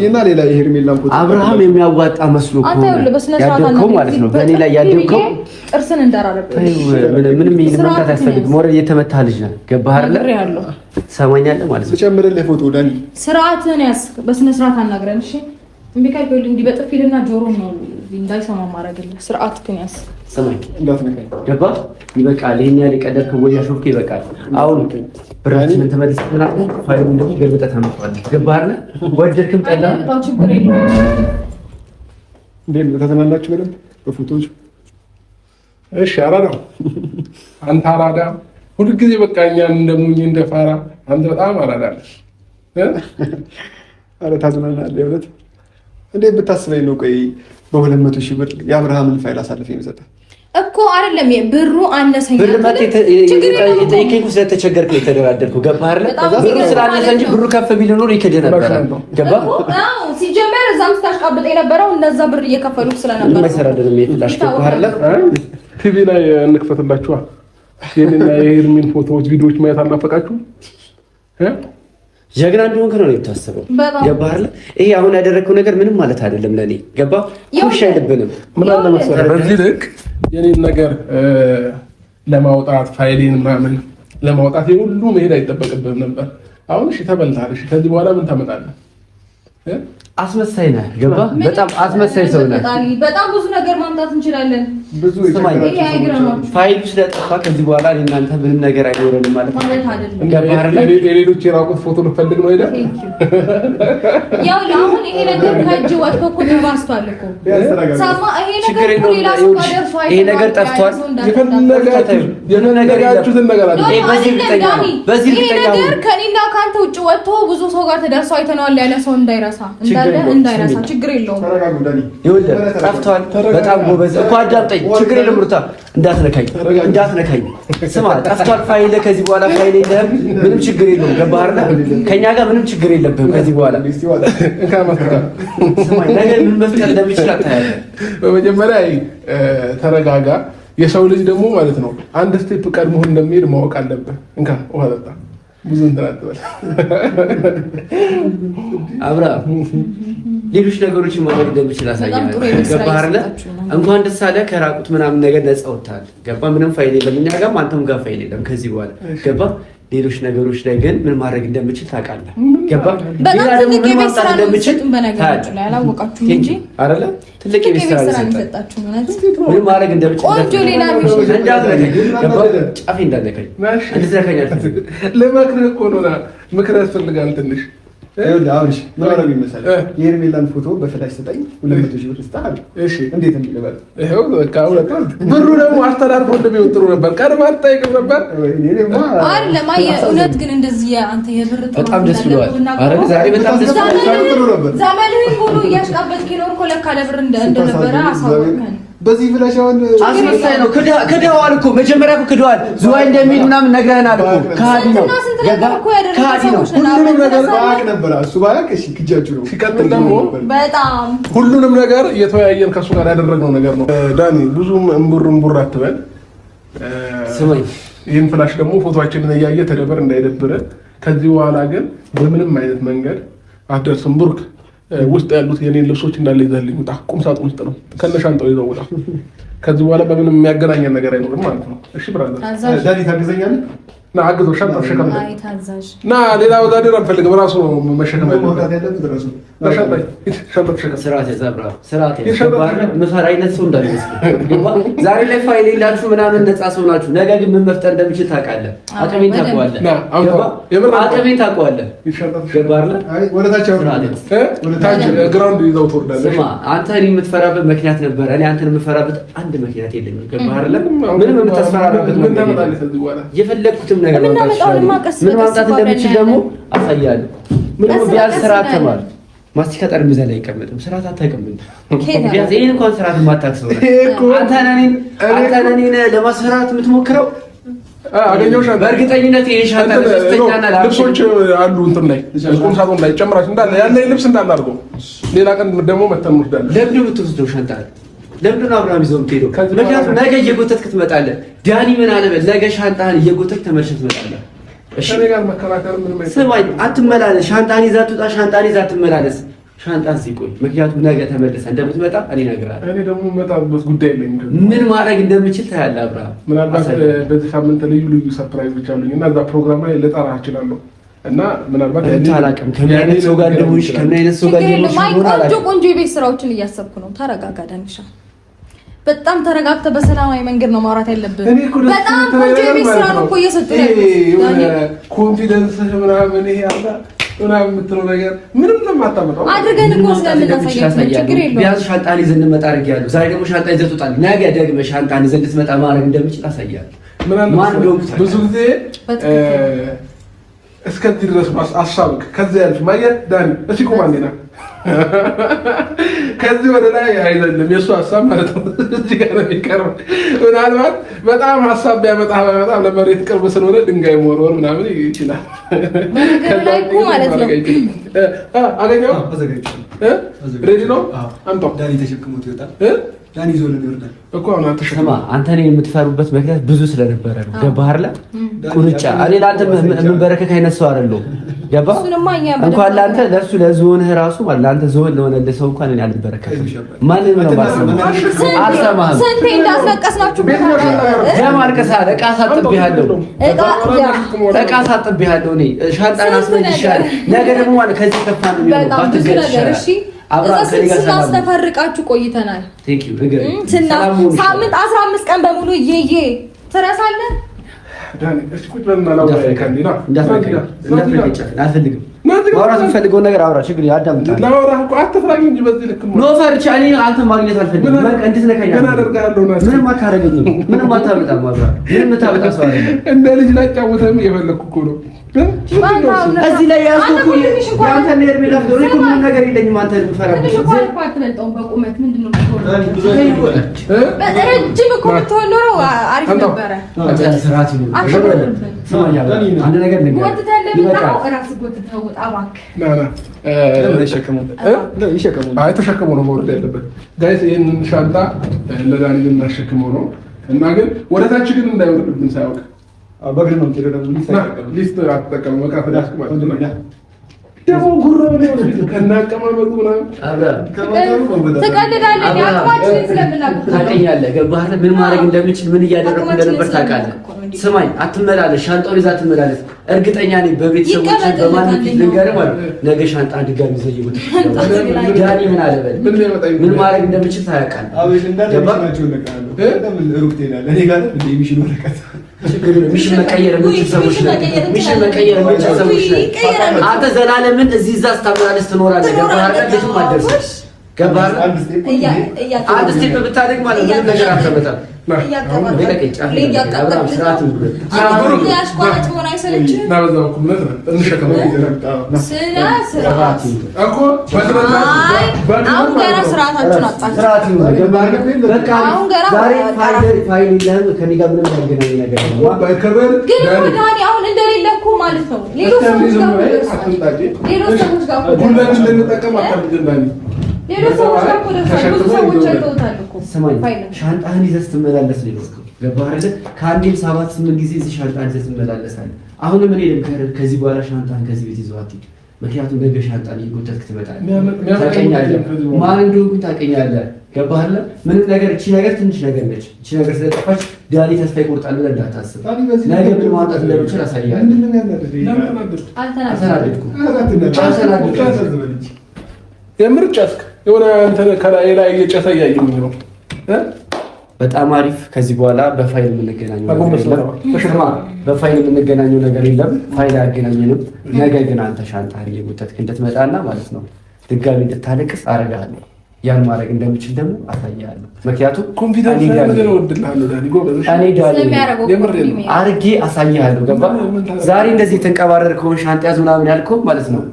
እና ሌላ የሄርሜላን ፎቶ አብርሃም የሚያዋጣ መስሎ ያደረከው ማለት ነው። በእኔ ላይ ያደረከው ጥርስን እንዳራረበ ምንም መምታት ያስፈልግ ሞረ የተመታ ልጅ ነው። ገባህ አይደል? ሰማኛለህ ማለት ነው። ጨምርልህ ፎቶ ዳኒ ስርዓትን ያስ በስነ ስርዓት አናግረን። እሺ እምቢ ካልከኝ እንዲህ በጥፊልና ጆሮ ነው እንዳይሰማ ማረግልህ። ስርዓትህን ያስ ሰማኝ እንዳትነካኝ። ገባህ? ይበቃል። ይሄን ያህል ቀደርክ ወይ ያሾፍክ ይበቃል። አሁን ብራችንን ተመልሰና ፋይሉ እንደዚህ ገልብጠህ ታመጣለህ። ገባህ አይደል? ወደድክም ጠላህ ችግር የለም። እንዴት ተተናናችሁ በደንብ በፎቶዎች? እሺ አራዳ አንተ አራዳ ሁልጊዜ በቃ እኛን እንደሙኝ እንደፋራ አንተ በጣም አራዳ ነህ። አረ ታዝናናለህ ይኸውልህ። እንዴት ብታስበኝ ነው? ቆይ በ200,000 ብር የአብርሃምን ፋይል አሳልፈ የሚሰጠው እኮ አይደለም። ብሩ አነሰኝ ብር ማለት የጠየቀኝ ስለተቸገርክ ነው የተደራደርኩ። ገባህ አይደል? ብሩ ስላነሰ እንጂ ብሩ ከፍ ቢል ኖሮ ይከደ ነበር። ገባህ? አዎ ሲጀመር እዛም ስታሽቃብጥ የነበረው እነዛ ብር እየከፈሉት ስለነበር ምን መሰራደም ይፍላሽ። ገባህ አይደል? ቲቪ ላይ እንክፈትላችኋ። የኔና የሄርሚን ፎቶዎች፣ ቪዲዮዎች ማየት አልናፈቃችሁም? ጀግና እንደሆንክ ነው የምታስበው። ገባህ አይደል? ይሄ አሁን ያደረግከው ነገር ምንም ማለት አይደለም ለኔ። ገባህ? ኩሽ አይደብንም። ምን አለ መሰለህ በዚህ ልክ የኔን ነገር ለማውጣት ፋይሌን ምናምን ለማውጣት የሁሉ መሄድ አይጠበቅብህም ነበር። አሁን እሺ ተበልተሃል። እሺ ከዚህ በኋላ ምን ታመጣለህ? አስመሳይ ነህ። ገባህ? በጣም አስመሳይ ሰው ነህ። በጣም ብዙ ነገር ማምጣት እንችላለን። ብዙ ፋይሉ ስለጠፋ ከዚህ በኋላ እናንተ ምንም ነገር አይኖረንም ማለት አይደለም። ገባህ አይደል? የሌሎች የራቁት ፎቶ ልፈልግ ነው አይደል? ያው አሁን ይሄ ነገር ከእጅ ወጥቶ እኮ ተባስቷል እኮ ሳማ። ይሄ ነገር ሌላ ሰው ደርሶ አይደል? ይሄ ነገር ጠፍቷል። የፈለጋችሁትን ነገር አለ። በዚህ ነገር ከኔና ካንተ ውጭ ወጥቶ ብዙ ሰው ጋር ተደርሶ አይተነዋል ያለ ሰው እንዳይረሳ እንዳይረሳ። ችግር የለውም። ይኸውልህ ጠፍቷል። በጣም ጎበዝ እኮ አዳምጠኝ። ችግር የለም ሩታ፣ እንዳትነካኝ። ስማ ጠፍቷል ፋይል። ከዚህ በኋላ ፋይል የለህም። ምንም ችግር የለውም። ገባህ አይደል? ከኛ ጋር ምንም ችግር የለብህም ከዚህ በኋላ። ስማ ነገር ምን መፍጠር እንደሚችል አታያለህ። በመጀመሪያ ተረጋጋ። የሰው ልጅ ደግሞ ማለት ነው አንድ ስቴፕ ቀድሞ እንደሚሄድ ማወቅ አለብህ። እንካ ውሃ ጠጣ። ብዙ እንትን አትበል አብርሃም። ሌሎች ነገሮችን ማድረግ እንደምችል አሳያለሁ። ገባህ አይደል? እንኳን ደስ አለህ። ከራቁት ምናምን ነገር ነፃ ወጥተሃል። ገባህ? ምንም ፋይል የለም እኛ ጋርም አንተም ጋር ፋይል የለም ከዚህ በኋላ። ገባህ? ሌሎች ነገሮች ላይ ግን ምን ማድረግ እንደምችል ታውቃለህ። ገባህ? ሌላ ደግሞ ምን ማምጣት እንደምችል በነገራችን ላይ አላወቃችሁም እንጂ አይደለ? ትልቅ የቤት ስራ ሰጣችሁ ማለት ምን ማድረግ እንደምችል ቆንጆ ሌላ ጫፌ እንዳለከኝ እንድትነካኝ አልፈልግም። ለማክረህ እኮ ነው። ምክር ያስፈልጋል ትንሽ። አብርሽ ምን አለ የሚመስለው የሄርሜላን ፎቶ በፍላሽ ሰጠኝ 200,000 ብር ስጣል። እሺ እንዴት እንልበል? ይሄው በቃ ብሩ ደግሞ አስተዳድሮ እንደሚወጥሩ ነበር። ቀድማ አትጠይቅም ነበር አይደለም? እውነት ግን እንደዚህ አንተ የብር በጣም ደስ ብሏል። አረ ዛሬ በጣም ደስ ብሏል። ዘመድህን ሁሉ እያሽቃበጥክ ነው እኮ ለካ ለብር እንደነበረ አሳወቀን። በዚህ ፍላሽ አሁን አስመሳይ ነው። ክደዋል እኮ መጀመሪያ እኮ ክደዋል። ዝዋይ እንደሚል ምናምን ነግረህናል እኮ። ከሃዲ ነው። ከሃዲ ነው። ሁሉንም ነገር ባያቅ ነበር እሱ ባያቅ። እሺ ክጃችሁ ነው። ሲቀጥል ደግሞ በጣም ሁሉንም ነገር እየተወያየን ከሱ ጋር ያደረግነው ነገር ነው። ዳኒ ብዙም እምቡር አትበል። ስማኝ፣ ይህን ፍላሽ ደግሞ ፎቶአችንን እያየ ተደበር እንዳይደብረ። ከዚህ በኋላ ግን በምንም አይነት መንገድ አትደርስም። ብሩክ ውስጥ ያሉት የኔን ልብሶች እንዳለ ይዘህልኝ ውጣ። ቁም ሳጥን ውስጥ ነው ከነሻንጣው ይዘው ውጣ። ከዚህ በኋላ በምንም የሚያገናኘን ነገር አይኖርም ማለት ነው። እሺ ብራዘር ዳኒ ታግዘኛለህ? ና አግዘው። ሻንጣ ተሸከም። ና ሌላ ወዛደር አንፈልግም። ራሱ ነው መሸከም ያለበት። ስርዓት የዘብራ ስርዓት የዘባረ መፈራ አይነት ሰው እንዳይመስል። ዛሬ ላይ ፋይል የላችሁ ምናምን ነፃ ሰው ናችሁ። ነገ ግን ምን መፍጠር እንደምችል ታውቃለህ። አቅሜን ታውቀዋለህ። አቅሜን ታውቀዋለህ። ገባህ? ወደ ታች ግራውንድ ይዘው ትወርዳለህ። ስማ አንተ እኔ የምትፈራበት ምክንያት ነበር። እኔ አንተን የምፈራበት አንድ ምክንያት የለኝም። ገባህ አይደል? ምንም የምታስፈራራበት የፈለግኩትም ነገር ምን ማምጣት እንደምችል ደግሞ አሳያለሁ። ምንም ቢያንስ ስርዓት ተማር። ማስቲካ ጠረጴዛ ላይ አይቀመጥም። ስርዓት አታውቅም። ቢያንስ ይሄን እንኳን ስርዓት የማታውቅ አንተ ነህ ለማስፈራራት የምትሞክረው። አገኘሁሽ። በእርግጠኝነት ይሄ ሻንጣ ልብሶች አሉ እንትን ላይ ቁም ሳጥን ላይ ጨምራችሁ እንዳለ ያለ ልብስ እንዳለ አድርገው። ሌላ ቀን ደግሞ መተን እንወስዳለን። ለምን የምትወስደው ሻንጣ ለምንድን ነው አብርሃም ይዘው የምትሄደው? ምክንያቱም ነገ እየጎተትክ ትመጣለህ። ዳኒ ምን አለ በል፣ ነገ ሻንጣህን እየጎተትክ ተመልሰህ ትመጣለህ። እሺ እኔ ጋር መከራከር ምን ማለት ስማኝ፣ አትመላለስ። ሻንጣህን ይዘህ ትውጣ። ሻንጣህን ይዘህ አትመላለስ። ሻንጣ እዚህ ቆይ፣ ምክንያቱም ነገ ተመልሰህ እንደምትመጣ እኔ እነግርሃለሁ። እኔ ደግሞ የምመጣበት ጉዳይ የለኝም። ምን ማድረግ እንደምችል ታያለህ አብርሃም። ምናልባት በዚህ ሳምንት ልዩ ልዩ ሰርፕራይዞች አሉኝ እና እዛ ፕሮግራም ላይ ልጠራህ እችላለሁ እና ምናልባት አላውቅም ከምን አይነት ሰው ጋር እንደሆንሽ ከምን አይነት ሰው ጋር እንደሆንሽ ቆንጆ የቤት ስራዎችን እያሰብኩ ነው። ተረጋጋ ዳንሻ፣ በጣም ተረጋግተህ በሰላማዊ መንገድ ነው ማውራት ያለብን። በጣም ቆንጆ የቤት ስራ ነው እኮ እየሰጡኝ ያለው። ኮንፊደንስ ምናምን ይሄ አላ ምናምን የምትለው ነገር ምንም ለማታመጣው አድርገን እኮ ስለምናሳያችሁ ችግር የለውም። ቢያንስ ሻንጣን ይዘን እንመጣ አድርጌያለሁ። ዛሬ ደግሞ ሻንጣ ይዘህ ትወጣለህ። ነገ ደግመህ ሻንጣን ይዘህ እንድትመጣ ማድረግ እንደምችል አሳያለሁ። ብዙ ጊዜ እስከዚህ ድረስ አሳብክ ከዚህ ያልፍ ማየት ዳኒ እሺ ቆማኔና ከዚህ ወደ ላይ አይደለም የእሱ ሀሳብ ማለት ነው። እዚህ ጋር ነው የሚቀርብ። ምናልባት በጣም ሀሳብ ቢያመጣ ለመሬት ቅርብ ስለሆነ ድንጋይ መወርወር ምናምን ይችላል። ከላይ እኮ ማለት ነው። አገኘው ሬዲ ነው። አምጣው ዳኒ ተሸክሞት ይወጣል። ዳኒ ይዞልን ይወርዳል እኮ አሁን ተሸክማ አንተን የምትፈሩበት ምክንያት ብዙ ስለነበረ ነው። ገባህ አይደል? ቁርጫ እኔ ለአንተ የምንበረከክ አይነት ሰው አይደለሁም። ገባህ? እንኳን ለአንተ ለእሱ ለዝሆንህ ራሱ ማለት ለአንተ ዝሆን ለሆነልህ ሰው እንኳን እኔ አልበረከክም። ማንንም ነው ማሰማህ አልሰማህም። ስንቴ እንዳስለቀስናችሁ ደም አልቀሳል። ዕቃ ሳጥብሃለሁ እኔ ሻንጣን አስመልሻለሁ። ነገ ደግሞ ማለት ከዚህ ከፋ ነው የሚሆነው። ባትገርሻለህ ስናስተፈርቃችሁ ቆይተናል። ሳምንት 15 ቀን በሙሉ እየዬ ትረሳለህ። ማውራት የምፈልገውን ነገር አውራ። ችግር አዳምጣለሁ። አንተን ማግኘት አልፈልግም። ምንም አታደርገኝም። ምንም አታመጣም። ምንም የምታመጣ ሰው አይደለም። እንደ ልጅ ላጫውተህም እየፈለኩ እኮ ነው። እዚህ ላይ ያዝኩ ያንተ ኔርሜላ ዶሪ እኮ ምንም ነገር የለኝም። አንተ የምፈራበት ረጅም እኮ ብትሆን ኖሮ አሪፍ ነበረ። ስርዓት ይኖር። አንድ ነገር ተሸክመው ነው መውረድ ያለበት። ጋይስ ይህንን ሻንጣ ለዳኒ ልናሸክመው ነው እና ግን ወደታች ግን እንዳይወርድብን ሳያውቅ በግር ነው ሊስት አትጠቀሙ። በቃ ደግሞ ጉሮ ከናቀማመጡ ትቀልዳለህ። አቅማችንን ስለምናውቅ ታውቀኛለህ። ገባህ? ምን ማድረግ እንደምችል ምን እያደረኩ እንደነበር ታውቃለህ። ስማኝ፣ አትመላለስ። ሻንጣውን ይዘህ አትመላለስ። እርግጠኛ ነኝ በቤተሰቦች በማንም ፊት ልንገርህ ማለት ነገ ሻንጣ ድጋሚ ይዘህ ይወጣል። ዳኒ ምን አለ በል ምን ማድረግ እንደምችል ታውቃለህ። ሚሽን መቀየር የምችል ሰዎች ነን። አንተ ዘላለምን እዚህ እዛ ስታመላለስ ትኖራለህ። ገባህ? አንድ ስቴፕ ብታደግ ማለት ምንም ነገር አትመጣም። አሁን እንደሌለ እኮ ማለት ነው። ሌሎች ሰዎች አይተውታል እኮ። ሻንጣህን ይዘህ ስትመላለስ ነው። ገባህ አይደል? ከአንዴም 7-8 ጊዜ እዚህ ሻንጣህን ይዘህ ትመላለሳለህ። አሁንም እኔ ልምከርህ፣ ከዚህ በኋላ ሻንጣህን ከዚህ ቤት ይዘህ አትሂድ። ምክንያቱም ነገ ሻንጣን እየጎተትክ ትመጣለህ። ታውቀኛለህ፣ ማን እንደሆንኩ ታውቀኛለህ። ገባህ አይደል? ምንም ነገር እቺ ነገር ትንሽ ነገር ነች። እቺ ነገር ስለጠፋች ዳኒ ተስፋ ይቆርጣል ብለህ እንዳታስብ። ነገ ምን ማምጣት እንደምችል አሳያለሁ። የምር ጨስክ የሆነ እንትን ከላይ ላይ እየጨሰ እያየሁኝ ነው። በጣም አሪፍ። ከዚህ በኋላ በፋይል የምንገናኘው ነገር የለም። ፋይል አያገናኘንም። ነገ ግን አንተ ሻንጣህን እየጎተትክ እንድትመጣና ማለት ነው ድጋሚ እንድታለቅስ አደርግሃለሁ። ያን ማድረግ እንደምችል ደግሞ አሳያለሁ። ምክንያቱም ኮንፊደንስ አድርጌ አሳያለሁ። ገባህ? ዛሬ እንደዚህ ተንቀባረር ከሆነ ሻንጣ ያዝ ምናምን ያልከው ማለት ነው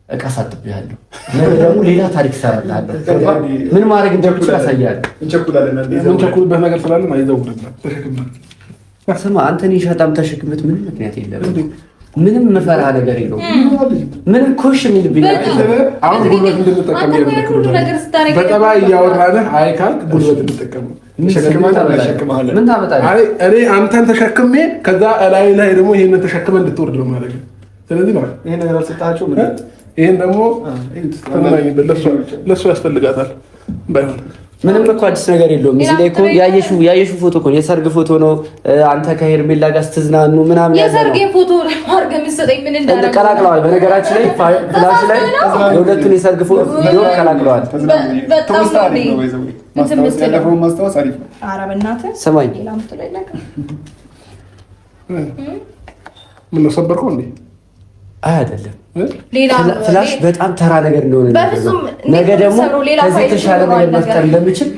ዕቃ ሳጥብሃለሁ። ነገ ደግሞ ሌላ ታሪክ እሰራልሃለሁ። ምን ማድረግ እንደምችል አሳያለሁ። እንቸኩልበት ነገር ስላለን አይዘውርና ስማ፣ አንተ እኔ ሻንጣም ተሸክመት ምንም ምክንያት የለም። ምንም መፈራ ነገር የለውም። ምንም ኮሽ የሚልብኝ አሁን ጉልበት እንድንጠቀም በጠባይ እያወራንህ አይ ካልክ ጉልበት እንድንጠቀም ምን ታመጣለህ? እኔ አንተን ተሸክሜ ከዛ ላይ ደግሞ ይሄንን ተሸክመህ እንድትወርድ ነው ማለት ነው። ስለዚህ ነው ይሄ ነገር አልሰጣቸው ይሄን ደግሞ ለእሱ ያስፈልጋታል። ባይሆን ምንም እኮ አዲስ ነገር የለውም። እዚህ ላይ እኮ ያየሽው ፎቶ እኮ የሰርግ ፎቶ ነው። አንተ ከሄርሜላ ጋር ስትዝናኑ ምናምን የሰርግ ፎቶ አድርገህ የምትሰጠኝ ምን እንዳደረገ ቀላቅለዋል። በነገራችን ላይ ፍላሽ ላይ የሁለቱን የሰርግ ፎቶ ቪዲዮ ቀላቅለዋል። በጣም ያለፈውን ማስታወስ አሪፍ ነው። ኧረ በእናትህ ሰማኝ። ምን ነው ሰበርከው እንዴ? አይደለም ፍላሽ በጣም ተራ ነገር እንደሆነ ነገ ደግሞ ከዚህ የተሻለ ነገር መፍጠር እንደምችል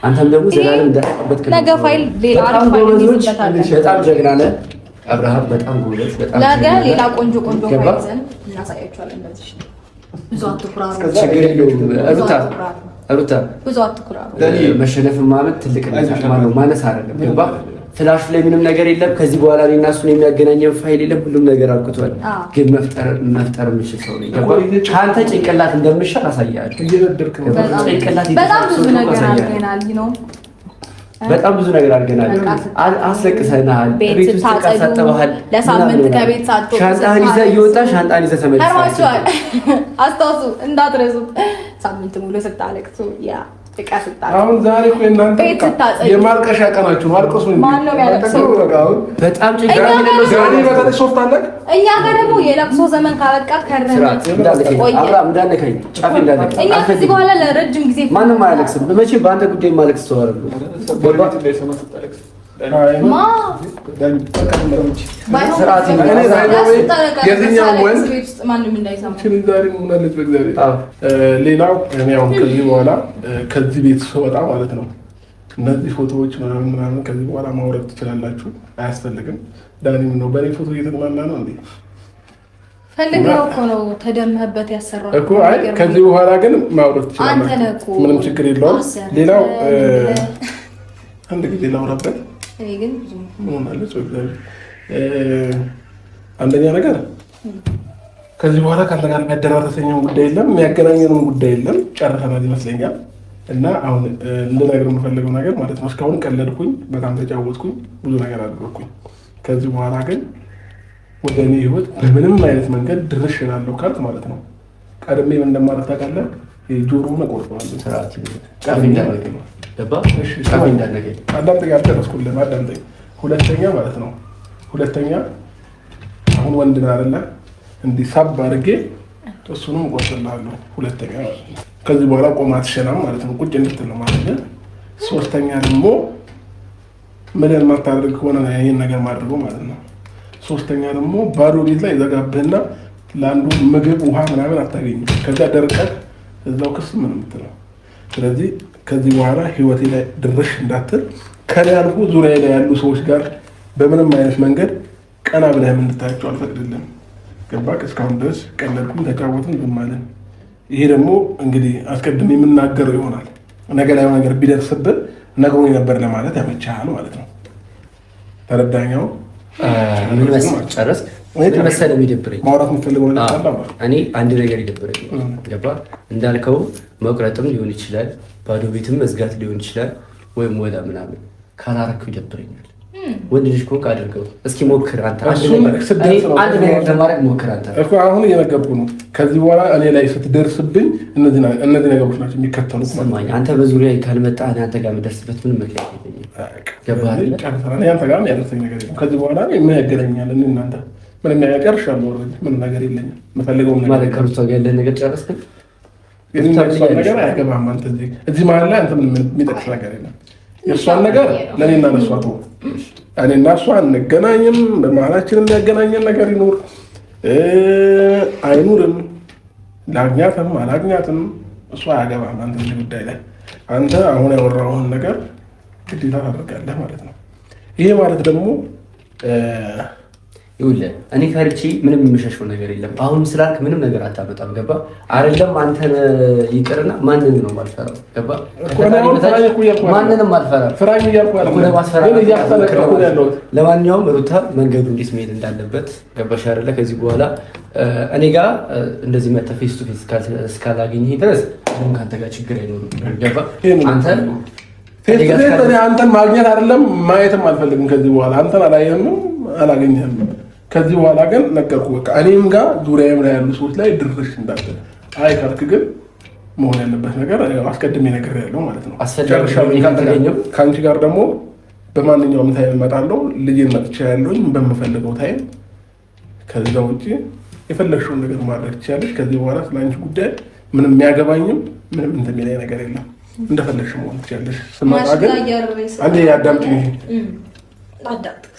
አንተም ደግሞ ዘላለም እንዳትቀበጥ ነገ ፋይል ሌላ ፋይል ይዘበታል። በጣም ጀግና ነህ አብርሃም፣ በጣም ጎበዝ፣ በጣም ነገ ሌላ ቆንጆ ፋይል ይዘን እናሳያቸዋለን። በዚህ ብዙ አትኩራሩ። ችግር የለውም ሩታ ብዙ አትኩራሩ። መሸነፍ ማለት ትልቅ ነው ማነስ አይደለም። ገባ ፍላሹ ላይ ምንም ነገር የለም። ከዚህ በኋላ እኔና እሱን የሚያገናኘን ፋይል የለም። ሁሉም ነገር አብቅቷል። ግን መፍጠር የምችል ሰው ነኝ። ከአንተ ጭንቅላት እንደምሻል አሳያለሁ። በጣም ብዙ ነገር አድርገናል ነው በጣም ብዙ ነገር አድርገናል። አስለቅሰናል። ቤት ታጸዱሃል። ለሳምንት ከቤት ሳትወጣ ሻንጣህን ይዘህ እየወጣህ ሻንጣህን ይዘህ ተመልሰሃል። አስታውሱ እንዳትረሱት። ሳምንት ሙሉ ስታለቅሱ ያ አሁን ዛሬ እኮ እናንተ የማልቀሻ ቀናችሁ አልቅሱ። ማን ነው የሚያለቅሰው? በጣም ጭንቀት ሶፍት አለ። እኛ ጋር ደግሞ የለቅሶ ዘመን ካበቃ ከረን እንዳልከኝ ጫፍ እንዳልከኝ እኛ ከዚህ በኋላ ለረጅም ጊዜ ማንም አያለቅስም። መቼም በአንተ ጉዳይ ማለቅስ ሰው አይደለም። ሌላው እኔ አሁን ከዚህ በኋላ ከዚህ ቤት ስወጣ ማለት ነው እነዚህ ፎቶዎች ምናምን ከዚህ በኋላ ማውረድ ትችላላችሁ፣ አያስፈልግም። ዳኒም ነው በእኔ ፎቶ እየተዝናና ነው እንዴ? ፈልገው እኮ ነው ተደምህበት ያሰራው እኮ። አይ ከዚህ በኋላ ግን ማውረድ ትችላላችሁ፣ ምንም ችግር የለውም። ሌላው አንድ ጊዜ ላውራበት ግን አንደኛ ነገር ከዚህ በኋላ ከአንተ ጋር የሚያደራረሰኝም ጉዳይ የለም፣ የሚያገናኘንም ጉዳይ የለም። ጨርሰናል ይመስለኛል። እና አሁን ልነግርህ የምፈልገው ነገር ማለት ነው እስካሁን ቀለድኩኝ፣ በጣም ተጫወትኩኝ፣ ብዙ ነገር አደረግኩኝ። ከዚህ በኋላ ግን ወደ እኔ ህይወት በምንም አይነት መንገድ ድርሽ እላለሁ ካልክ ማለት ነው ቀድሜ እንደማለት ታውቃለህ፣ ጆሮውን እቆርጠዋለሁ። አዳምጠኝ፣ አልጨረስኩልህም፣ አዳምጠኝ። ሁለተኛ አሁን ወንድ ነህ አይደለ? እንዲህ ሳብ አድርጌ እሱንም እቆርጥልሃለሁ። ሁለተኛ ማለት ነው ከዚህ በኋላ ቆማ አትሸናም ማለት ነው፣ ቁጭ እንድትል ነው ማለት ነው። ሶስተኛ ደግሞ ምንም የማታደርግ ከሆነ ይህን ነገር ማድረገው ማለት ነው። ሶስተኛ ደግሞ ባዶ ቤት ላይ ዘጋብህና ለአንዱ ምግብ ውሃ ምናምን አታገኝም። ከዛ ደርቀህ እዛው ክስ ምን የምትለው። ስለዚህ ከዚህ በኋላ ህይወቴ ላይ ድርሽ እንዳትል፣ ከኔ አልፎ ዙሪያ ላይ ያሉ ሰዎች ጋር በምንም አይነት መንገድ ቀና ብለህ እንድታያቸው አልፈቅድልም። ገባህ? እስካሁን ድረስ ቀለድኩኝ፣ ተጫወትን፣ ዝም አለን። ይሄ ደግሞ እንግዲህ አስቀድሜ የምናገረው ይሆናል። ነገ ላይ ነገር ቢደርስብህ ነግሮኝ ነበር ለማለት ያመችሃል ማለት ነው። ተረዳኛው? ምን ጨረስክ? ምን መሰለህ የሚደብረኝ ማውራት የምትፈልገው ነገር አለ? እኔ አንድ ነገር ይደብረኝ። ገባህ? እንዳልከው መቁረጥም ሊሆን ይችላል፣ ባዶ ቤትም መዝጋት ሊሆን ይችላል፣ ወይም ወዳ ምናምን ካላረኩ ይደብረኛል። ወንድ ልጅ ኮንክ አድርገው እስኪ ሞክር። አንተ አንድ ነገር ለማድረግ ሞክር። አንተ እኮ አሁን እየነገርኩህ ነው። ከዚህ በኋላ እኔ ላይ ስትደርስብኝ እነዚህ ነገሮች ናቸው የሚከተሉት። አንተ በዙሪያ ካልመጣ አንተ ጋር የምደርስበት ምንም ምክንያት የለኝም። ገባህ አይደል? አንተ ጋር ያደረሰኝ ነገር የለም። ከዚህ በኋላ ምን ያገናኛል? እኔ እናንተ ምንም ያቀርሻለሁ። ምንም ነገር የለኝም። የምፈልገውም ነገር ማለት ከሩታ ጋር ያለን ነገር ጨረስክ? ነገር አያገባህም። አንተ እዚህ መሀል ላይ አንተ ምንም የሚጠቅስ ነገር የለም። የእሷን ነገር ለእኔና ለእሷ ተወው። እኔና እሷ አንገናኝም። በመሀላችን የሚያገናኘን ነገር ይኑር አይኑርም፣ ላግኛትም አላግኛትም እሷ አያገባህም። አንተ እዚህ ጉዳይ ላይ አንተ አሁን ያወራውን ነገር ግዴታ ታደርጋለህ ማለት ነው። ይሄ ማለት ደግሞ ይኸውልህ እኔ ፈርቼ ምንም የምሸሸው ነገር የለም። አሁን ስላልክ ምንም ነገር አታመጣም። ገባ አይደለም? አንተን ይቅርና ማንንም ነው የማልፈራው። ገባ? ማንንም አልፈራም። ለማንኛውም ሩታ መንገዱ እንዴት መሄድ እንዳለበት ገባሽ አይደለ? ከዚህ በኋላ እኔ ጋር እንደዚህ መተህ ፌስ ቱ ፌስ እስካላገኘህ ድረስ ምንም ከአንተ ጋር ችግር አይኖርም። ገባ? አንተን ማግኘት አይደለም ማየትም አልፈልግም። ከዚህ በኋላ አንተን አላየህም፣ አላገኘህም። ከዚህ በኋላ ግን ነገርኩህ በቃ እኔም ጋር ዙሪያዬም ላይ ያሉ ሰዎች ላይ ድርሽ እንዳለ አይ ካልክ ግን መሆን ያለበት ነገር አስቀድሜ ነገር ያለው ማለት ነው። ከአንቺ ጋር ደግሞ በማንኛውም ታይም እመጣለሁ። ልጄን መጥቼ ያለሁኝ በምፈልገው ታይም። ከዛ ውጭ የፈለግሽውን ነገር ማድረግ ትችያለሽ። ከዚህ በኋላ ስለ አንቺ ጉዳይ ምንም የሚያገባኝም ምንም እንትን የሚለኝ ነገር የለም። እንደፈለግሽ መሆን ትችያለሽ። ስመጣ ግን አንዴ አዳምጪኝ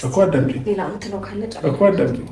እኮ አዳምጪኝ እኮ አዳምጪኝ